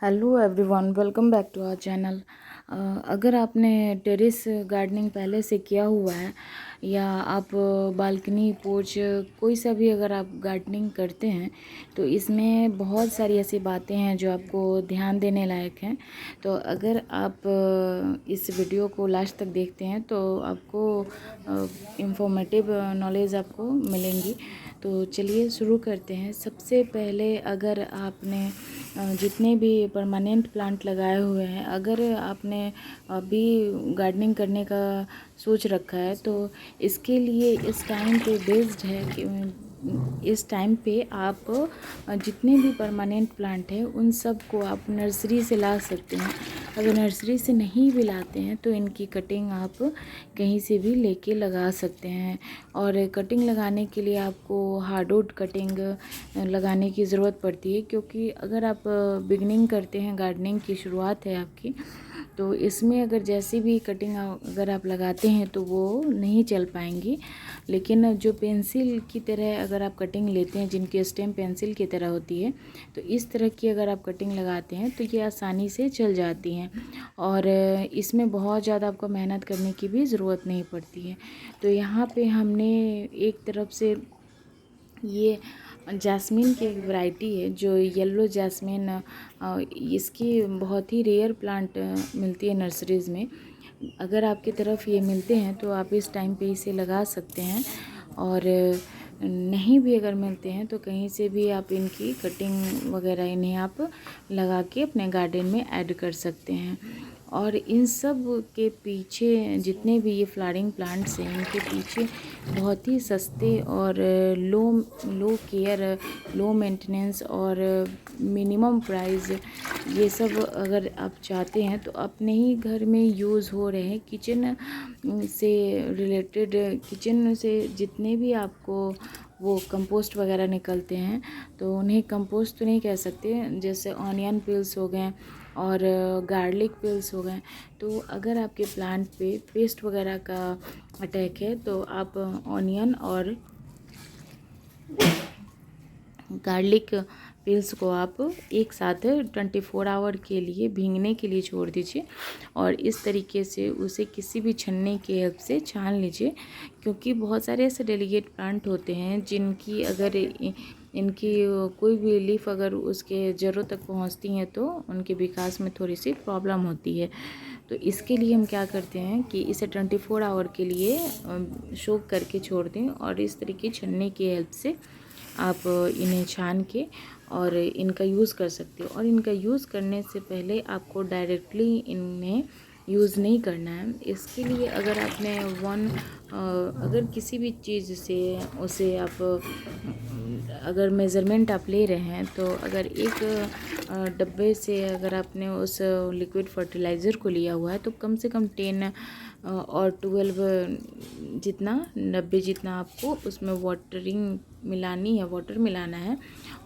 Hello everyone, welcome back to our channel. अगर आपने terrace gardening पहले से किया हुआ है या आप बालकनी पोर्च कोई सा भी अगर आप गार्डनिंग करते हैं तो इसमें बहुत सारी ऐसी बातें हैं जो आपको ध्यान देने लायक हैं। तो अगर आप इस वीडियो को लास्ट तक देखते हैं तो आपको इंफॉर्मेटिव नॉलेज आपको मिलेंगी। तो चलिए शुरू करते हैं। सबसे पहले अगर आपने जितने भी परमानेंट प्लांट लगाए हुए हैं, अगर आपने अभी गार्डनिंग करने का सोच रखा है तो इसके लिए इस टाइम पे बेस्ड है कि इस टाइम पे आप जितने भी परमानेंट प्लांट हैं उन सब को आप नर्सरी से ला सकते हैं। अगर नर्सरी से नहीं भी लाते हैं तो इनकी कटिंग आप कहीं से भी लेके लगा सकते हैं। और कटिंग लगाने के लिए आपको हार्डवुड कटिंग लगाने की ज़रूरत पड़ती है, क्योंकि अगर आप बिगनिंग करते हैं, गार्डनिंग की शुरुआत है आपकी, तो इसमें अगर जैसी भी कटिंग अगर आप लगाते हैं तो वो नहीं चल पाएंगी। लेकिन जो पेंसिल की तरह अगर आप कटिंग लेते हैं, जिनकी स्टेम पेंसिल की तरह होती है, तो इस तरह की अगर आप कटिंग लगाते हैं तो ये आसानी से चल जाती हैं और इसमें बहुत ज़्यादा आपको मेहनत करने की भी ज़रूरत नहीं पड़ती है। तो यहाँ पे हमने एक तरफ से ये जैस्मिन की एक वैरायटी है जो येलो जैस्मिन, इसकी बहुत ही रेयर प्लांट मिलती है नर्सरीज़ में। अगर आपकी तरफ ये मिलते हैं तो आप इस टाइम पे इसे लगा सकते हैं, और नहीं भी अगर मिलते हैं तो कहीं से भी आप इनकी कटिंग वगैरह इन्हें आप लगा के अपने गार्डन में ऐड कर सकते हैं। और इन सब के पीछे जितने भी ये फ्लावरिंग प्लांट्स हैं, इनके पीछे बहुत ही सस्ते और लो लो केयर, लो मेंटेनेंस और मिनिमम प्राइस, ये सब अगर आप चाहते हैं तो अपने ही घर में यूज़ हो रहे हैं किचन से रिलेटेड, किचन से जितने भी आपको वो कंपोस्ट वगैरह निकलते हैं, तो उन्हें कंपोस्ट तो नहीं कह सकते, जैसे ऑनियन पील्स हो गए और गार्लिक पील्स हो गए। तो अगर आपके प्लांट पे पेस्ट वगैरह का अटैक है तो आप ऑनियन और गार्लिक पील्स को आप एक साथ 24 आवर के लिए भीगने के लिए छोड़ दीजिए और इस तरीके से उसे किसी भी छन्नी की हेल्प से छान लीजिए। क्योंकि बहुत सारे ऐसे डेलिकेट प्लांट होते हैं जिनकी अगर इनकी कोई भी लीफ अगर उसके जड़ों तक पहुंचती हैं तो उनके विकास में थोड़ी सी प्रॉब्लम होती है। तो इसके लिए हम क्या करते हैं कि इसे 24 आवर के लिए सोक करके छोड़ दें और इस तरीके छन्नी की हेल्प से आप इन्हें छान के और इनका यूज़ कर सकते हो। और इनका यूज़ करने से पहले आपको डायरेक्टली इन्हें यूज़ नहीं करना है। इसके लिए अगर आपने अगर किसी भी चीज़ से उसे आप अगर मेज़रमेंट आप ले रहे हैं तो अगर एक डब्बे से अगर आपने उस लिक्विड फर्टिलाइज़र को लिया हुआ है तो कम से कम 10 और 12 जितना 90 जितना आपको उसमें वाटर मिलाना है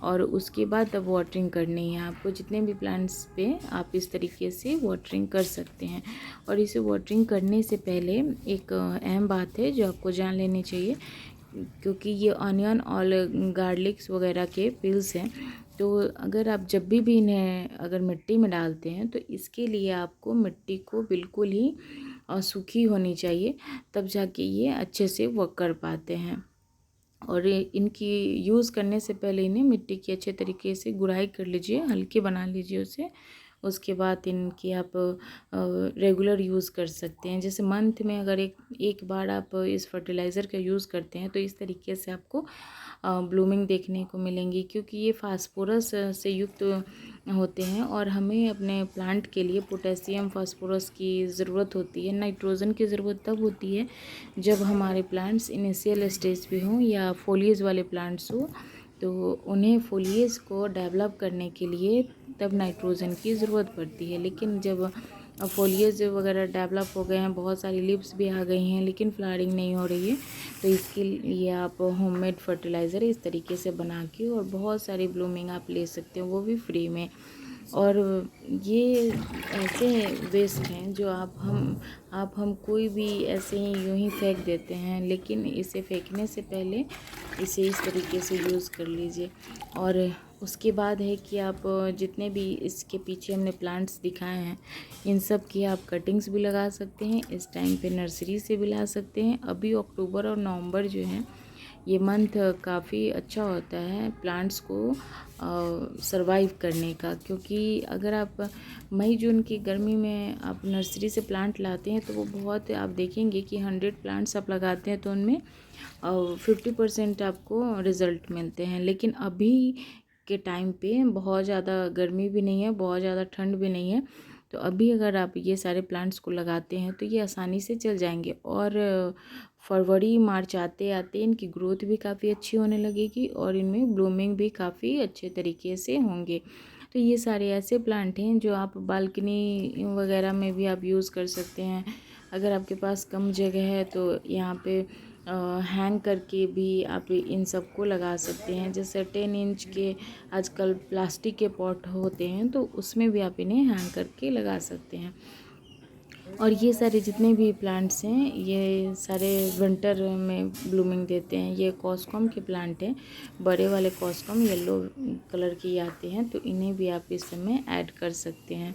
और उसके बाद अब वाटरिंग करनी है आपको। जितने भी प्लांट्स पे आप इस तरीके से वाटरिंग कर सकते हैं। और इसे वाटरिंग करने से पहले एक अहम बात है जो आपको जान लेनी चाहिए, क्योंकि ये ऑनियन और गार्लिक्स वगैरह के पील्स हैं, तो अगर आप जब भी इन्हें अगर मिट्टी में डालते हैं तो इसके लिए आपको मिट्टी को बिल्कुल ही सूखी होनी चाहिए, तब जाके ये अच्छे से वर्क कर पाते हैं। और इनकी यूज़ करने से पहले इन्हें मिट्टी की अच्छे तरीके से गुड़ाई कर लीजिए, हल्के बना लीजिए उसे। उसके बाद इनकी आप रेगुलर यूज़ कर सकते हैं। जैसे मंथ में अगर एक बार आप इस फर्टिलाइज़र का यूज़ करते हैं तो इस तरीके से आपको ब्लूमिंग देखने को मिलेंगी, क्योंकि ये फास्फोरस से युक्त होते हैं और हमें अपने प्लांट के लिए पोटेशियम फास्फोरस की ज़रूरत होती है। नाइट्रोजन की ज़रूरत तब होती है जब हमारे प्लांट्स इनिशियल स्टेज पे हों या फोलिएज वाले प्लांट्स हो, तो उन्हें फोलिएज को डेवलप करने के लिए तब नाइट्रोजन की ज़रूरत पड़ती है। लेकिन जब फोलिएज वगैरह डेवलप हो गए हैं, बहुत सारी लीव्स भी आ गई हैं लेकिन फ्लावरिंग नहीं हो रही है, तो इसके लिए आप होममेड फर्टिलाइज़र इस तरीके से बना के और बहुत सारी ब्लूमिंग आप ले सकते हो, वो भी फ्री में। और ये ऐसे वेस्ट हैं जो आप हम कोई भी ऐसे ही यूं ही फेंक देते हैं, लेकिन इसे फेंकने से पहले इसे इस तरीके से यूज़ कर लीजिए। और उसके बाद है कि आप जितने भी इसके पीछे हमने प्लांट्स दिखाए हैं इन सब की आप कटिंग्स भी लगा सकते हैं। इस टाइम पे नर्सरी से भी ला सकते हैं। अभी अक्टूबर और नवंबर जो है ये मंथ काफ़ी अच्छा होता है प्लांट्स को सरवाइव करने का, क्योंकि अगर आप मई जून की गर्मी में आप नर्सरी से प्लांट लाते हैं तो वो बहुत, आप देखेंगे कि 100 प्लांट्स आप लगाते हैं तो उनमें 50% आपको रिज़ल्ट मिलते हैं। लेकिन अभी के टाइम पे बहुत ज़्यादा गर्मी भी नहीं है, बहुत ज़्यादा ठंड भी नहीं है, तो अभी अगर आप ये सारे प्लांट्स को लगाते हैं तो ये आसानी से चल जाएंगे। और फरवरी मार्च आते आते इनकी ग्रोथ भी काफ़ी अच्छी होने लगेगी और इनमें ब्लूमिंग भी काफ़ी अच्छे तरीके से होंगे। तो ये सारे ऐसे प्लांट हैं जो आप बालकनी वगैरह में भी आप यूज़ कर सकते हैं। अगर आपके पास कम जगह है तो यहाँ पे हैंग करके भी आप इन सबको लगा सकते हैं। जैसे 10 इंच के आजकल प्लास्टिक के पॉट होते हैं तो उसमें भी आप इन्हें हैंग करके लगा सकते हैं। और ये सारे जितने भी प्लांट्स हैं ये सारे विंटर में ब्लूमिंग देते हैं। ये कॉस्कॉम के प्लांट हैं, बड़े वाले कॉस्कॉम येलो कलर के आते हैं, तो इन्हें भी आप इस समय ऐड कर सकते हैं।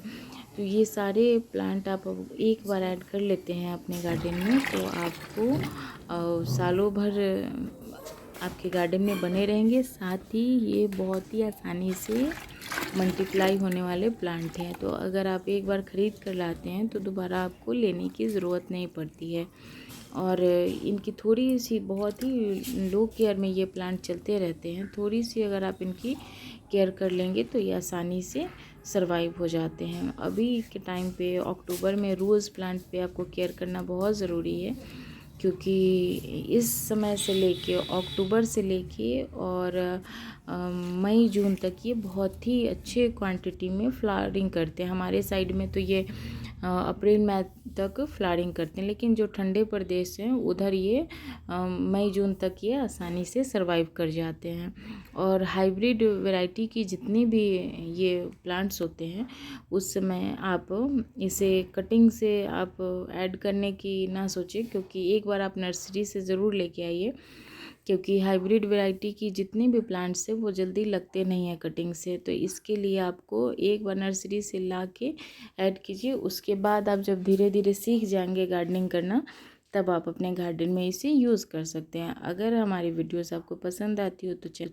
तो ये सारे प्लांट आप एक बार ऐड कर लेते हैं अपने गार्डन में तो आपको सालों भर आपके गार्डन में बने रहेंगे। साथ ही ये बहुत ही आसानी से मल्टीप्लाई होने वाले प्लांट हैं। तो अगर आप एक बार ख़रीद कर लाते हैं तो दोबारा आपको लेने की ज़रूरत नहीं पड़ती है। और इनकी थोड़ी सी, बहुत ही लो केयर में ये प्लांट चलते रहते हैं। थोड़ी सी अगर आप इनकी केयर कर लेंगे तो ये आसानी से सरवाइव हो जाते हैं। अभी के टाइम पे अक्टूबर में रोज़ प्लांट पे आपको केयर करना बहुत ज़रूरी है, क्योंकि इस समय से लेके अक्टूबर से लेके और मई जून तक ये बहुत ही अच्छे क्वांटिटी में फ्लावरिंग करते हैं। हमारे साइड में तो ये अप्रैल मई तक फ्लावरिंग करते हैं, लेकिन जो ठंडे प्रदेश हैं उधर ये मई जून तक ये आसानी से सरवाइव कर जाते हैं। और हाइब्रिड वैरायटी की जितनी भी ये प्लांट्स होते हैं उस समय आप इसे कटिंग से आप ऐड करने की ना सोचें, क्योंकि एक बार आप नर्सरी से ज़रूर लेके आइए, क्योंकि हाइब्रिड वैरायटी की जितने भी प्लांट्स हैं वो जल्दी लगते नहीं हैं कटिंग से। तो इसके लिए आपको एक बार नर्सरी से ला के ऐड कीजिए। उसके बाद आप जब धीरे धीरे सीख जाएंगे गार्डनिंग करना तब आप अपने गार्डन में इसे यूज़ कर सकते हैं। अगर हमारी वीडियोस आपको पसंद आती हो तो चैनल